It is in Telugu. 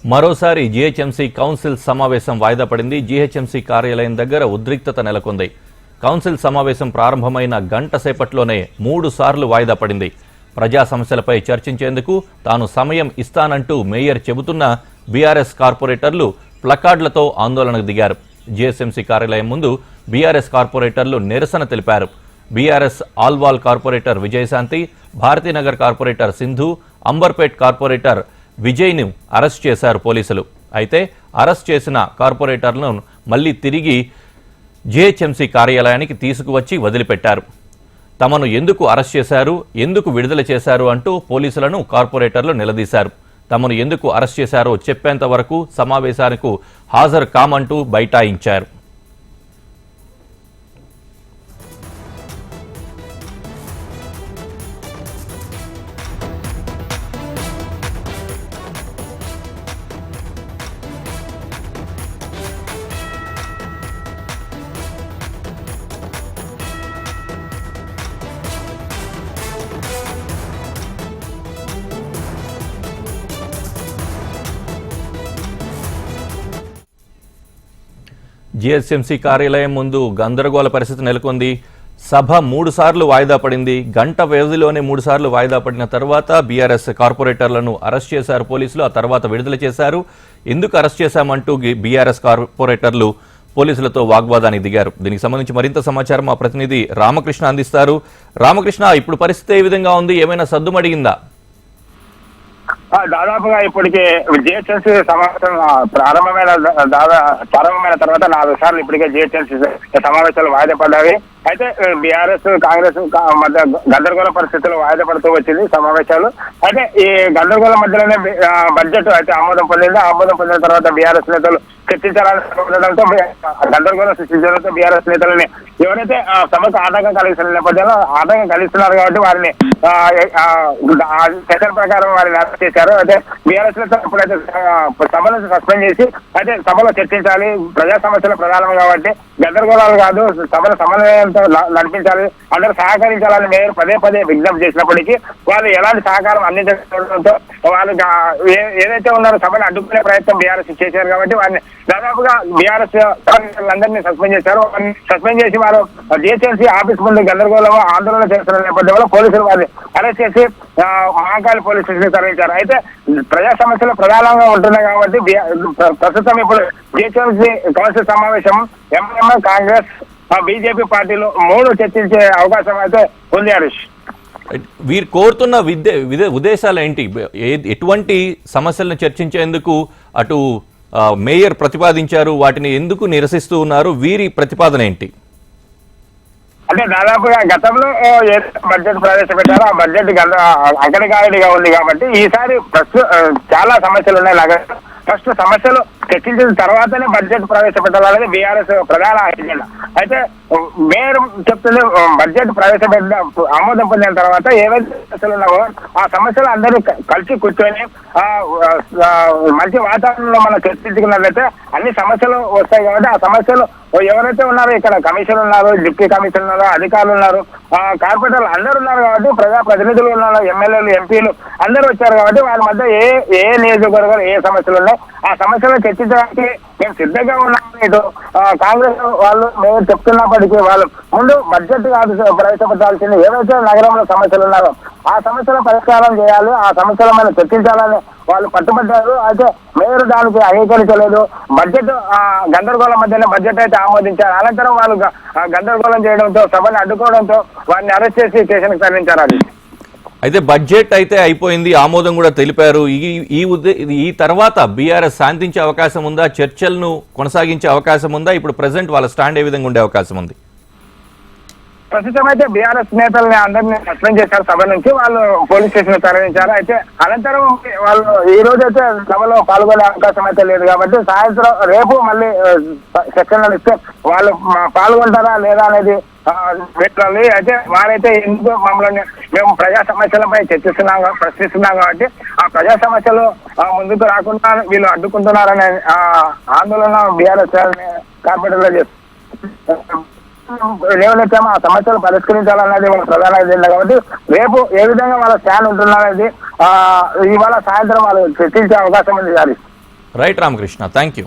మరోసారి జీహెచ్ఎంసీ కౌన్సిల్ సమావేశం వాయిదా పడింది. జీహెచ్ఎంసీ కార్యాలయం దగ్గర ఉద్రిక్తత నెలకొంది. కౌన్సిల్ సమావేశం ప్రారంభమైన గంట సేపట్లోనే 3 సార్లు వాయిదా పడింది. ప్రజా సమస్యలపై చర్చించేందుకు తాను సమయం ఇస్తానంటూ మేయర్ చెబుతున్న బీఆర్ఎస్ కార్పొరేటర్లు ప్లకార్డులతో ఆందోళనకు దిగారు. జీహెచ్ఎంసీ కార్యాలయం ముందు బీఆర్ఎస్ కార్పొరేటర్లు నిరసన తెలిపారు. BRS Alwal corporator Vijayashanti, Bharathinagar corporator Sindhu, Amberpet corporator విజయ్ను అరెస్ట్ చేశారు పోలీసులు. అయితే అరెస్ట్ చేసిన కార్పొరేటర్లను మళ్లీ తిరిగి జీహెచ్ఎంసీ కార్యాలయానికి తీసుకువచ్చి వదిలిపెట్టారు. తమను ఎందుకు అరెస్ట్ చేశారు, ఎందుకు విడుదల చేశారు అంటూ పోలీసులను కార్పొరేటర్లు నిలదీశారు. తమను ఎందుకు అరెస్ట్ చేశారో చెప్పేంత వరకు సమావేశానికి హాజరు కామంటూ బైఠాయించారు. జీహెచ్ఎంసీ కార్యాలయం ముందు గందరగోళ పరిస్థితి నెలకొంది. సభ 3 సార్లు వాయిదా పడింది. గంట వ్యవధిలోనే 3 సార్లు వాయిదా పడిన తర్వాత బీఆర్ఎస్ కార్పొరేటర్లను అరెస్ట్ చేశారు పోలీసులు. ఆ తర్వాత విడుదల చేశారు. ఎందుకు అరెస్ట్ చేశామంటూ బీఆర్ఎస్ కార్పొరేటర్లు పోలీసులతో వాగ్వాదానికి దిగారు. దీనికి సంబంధించి మరింత సమాచారం మా ప్రతినిధి రామకృష్ణ అందిస్తారు. రామకృష్ణ, ఇప్పుడు పరిస్థితి ఏ విధంగా ఉంది? ఏమైనా సద్దుమడిగిందా? దాదాపుగా ఇప్పటికే జిహెచ్ఎంసీ సమావేశం ప్రారంభమైన తర్వాత 4 సార్లు ఇప్పటికే జిహెచ్ఎంసీ సమావేశాలు వాయిదా పడ్డాయి. అయితే బీఆర్ఎస్ కాంగ్రెస్ మధ్య గందరగోళ పరిస్థితులు వాయిదా పడుతూ వచ్చింది సమావేశాలు. అయితే ఈ గందరగోళ మధ్యలోనే బడ్జెట్ అయితే ఆమోదం పొందింది. ఆమోదం పొందిన తర్వాత బీఆర్ఎస్ నేతలు చర్చించాలని ఉండడంతో గందరగోళం సృష్టించడంతో బీఆర్ఎస్ నేతలని ఎవరైతే సభకు ఆటంకం కలిగిస్తున్న నేపథ్యంలో ఆటంకం కలిగిస్తున్నారు కాబట్టి వారిని సెషన్ ప్రకారం వారిని అరెస్ట్ చేశారు. అయితే బీఆర్ఎస్ నేతలు ఇప్పుడైతే సభను సస్పెండ్ చేసి అయితే సభలో చర్చించాలి, ప్రజా సమస్యలు ప్రధానం కాబట్టి గందరగోళాలు కాదు, సభను సమన్వయంతో నడిపించాలి, అందరూ సహకరించాలని మేయర్ పదే విజ్ఞప్తి చేసినప్పటికీ వాళ్ళు ఎలాంటి సహకారం అందించడంతో వాళ్ళు ఏదైతే ఉన్నారో సభను అడ్డుకునే ప్రయత్నం బీఆర్ఎస్ చేశారు కాబట్టి వారిని దాదాపుగా బీఆర్ఎస్ అందరినీ సస్పెండ్ చేశారు. సస్పెండ్ చేసి వారు జిహెచ్ఎంసీ ఆఫీస్ ముందు గందరగోళం ఆందోళన చేస్తున్న నేపథ్యంలో పోలీసులు వారిని అరెస్ట్ చేసి మహాకాళి పోలీస్ స్టేషన్ తరలించారు. అయితే ప్రజా సమస్యలు ప్రధానంగా ఉంటున్నాయి కాబట్టి ప్రస్తుతం ఇప్పుడు జిహెచ్ఎంసీ కౌన్సిల్ సమావేశం ఎంఐఎం, కాంగ్రెస్, బీజేపీ పార్టీలు 3 చర్చించే అవకాశం అయితే ఉంది. హరీష్, వీరు కోరుతున్న ఉద్దేశాలు ఏంటి? ఎటువంటి సమస్యలను చర్చించేందుకు అటు మేయర్ ప్రతిపాదించారు, వాటిని ఎందుకు నిరసిస్తూ ఉన్నారు? వీరి ప్రతిపాదన ఏంటి? అంటే దాదాపుగా గతంలో బడ్జెట్ ప్రవేశపెట్టారు. ఆ బడ్జెట్ అక్కడికాడిగా ఉంది కాబట్టి ఈసారి చాలా సమస్యలు ఉన్నాయి. ఫస్ట్ సమస్యలు చర్చించిన తర్వాతనే బడ్జెట్ ప్రవేశపెట్టాలనేది బీఆర్ఎస్ ప్రధాన ఎజెండా. అయితే మేయర్ చెప్తుంది బడ్జెట్ ప్రవేశపెట్టిన ఆమోదం పొందిన తర్వాత ఏవైతే సమస్యలు ఉన్నావో ఆ సమస్యలు అందరూ కలిసి కూర్చొని మంచి వాతావరణంలో మనం చర్చించుకున్నట్లయితే అన్ని సమస్యలు వస్తాయి కాబట్టి ఆ సమస్యలు ఎవరైతే ఉన్నారో ఇక్కడ కమిషన్ ఉన్నారు, డిప్యూటీ కమిషన్ ఉన్నారు, అధికారులు ఉన్నారు, కార్పొరేటర్లు అందరూ ఉన్నారు కాబట్టి ప్రజాప్రతినిధులు ఉన్నారు, ఎమ్మెల్యేలు, ఎంపీలు అందరూ వచ్చారు కాబట్టి వారి మధ్య ఏ నియోజకవర్గాలు ఏ సమస్యలు ఉన్నాయి ఆ సమస్యలను చర్చించడానికి మేము సిద్ధంగా ఉన్నామని ఇటు కాంగ్రెస్ వాళ్ళు మేము చెప్తున్నప్పటికీ వాళ్ళు ముందు బడ్జెట్ కాదు ప్రవేశపెట్టాల్సింది ఏవైతే నగరంలో సమస్యలు ఉన్నారో ఆ సమస్యలను పరిష్కారం చేయాలి, ఆ సమస్యలు మనం చర్చించాలని వాళ్ళు పట్టుబట్టారు. అయితే మేయర్ దానికి అంగీకరించలేదు. బడ్జెట్ గందరగోళం మధ్యనే బడ్జెట్ అయితే ఆమోదించారు. అనంతరం వాళ్ళు గందరగోళం చేయడంతో సభను అడ్డుకోవడంతో వారిని అరెస్ట్ చేసి స్టేషన్కి తరలించారు. అది అయితే బడ్జెట్ అయితే అయిపోయింది, ఆమోదం కూడా తెలిపారు. ఈ తర్వాత బీఆర్ఎస్ శాంతించే అవకాశం ఉందా? చర్చలను కొనసాగించే అవకాశం ఉందా? ఇప్పుడు ప్రెసెంట్ వాళ్ళ స్టాండ్ ఏ విధంగా ఉండే అవకాశం ఉంది? ప్రస్తుతం అయితే బీఆర్ఎస్ నేతల్ని అందరినీ సస్పెండ్ చేశారు సభ నుంచి. వాళ్ళు పోలీస్ స్టేషన్ తరలించారు. అయితే అనంతరం వాళ్ళు ఈ రోజు అయితే సభలో పాల్గొనే అవకాశం అయితే లేదు కాబట్టి సాయంత్రం రేపు మళ్ళీ సెక్షన్లు ఇస్తే వాళ్ళు పాల్గొంటారా లేదా అనేది పెట్టాలి. అయితే వారైతే ఎందుకు మమ్మల్ని మేము ప్రజా సమస్యలపై ప్రశ్నిస్తున్నాం కాబట్టి ఆ ప్రజా సమస్యలు ముందుకు రాకుండా వీళ్ళు అడ్డుకుంటున్నారనే ఆందోళన బీఆర్ఎస్ కార్పొరేటర్లో చేస్తారు. లేవనెత్తామో ఆ సమస్యలు పరిష్కరించాలన్నది వాళ్ళ ప్రధాన ఎజెండా కాబట్టి రేపు ఏ విధంగా వాళ్ళ స్టాండ్ ఉంటున్నారనేది ఇవాళ సాయంత్రం వాళ్ళు చర్చించే అవకాశం ఉంది. Right Ramakrishna, thank you.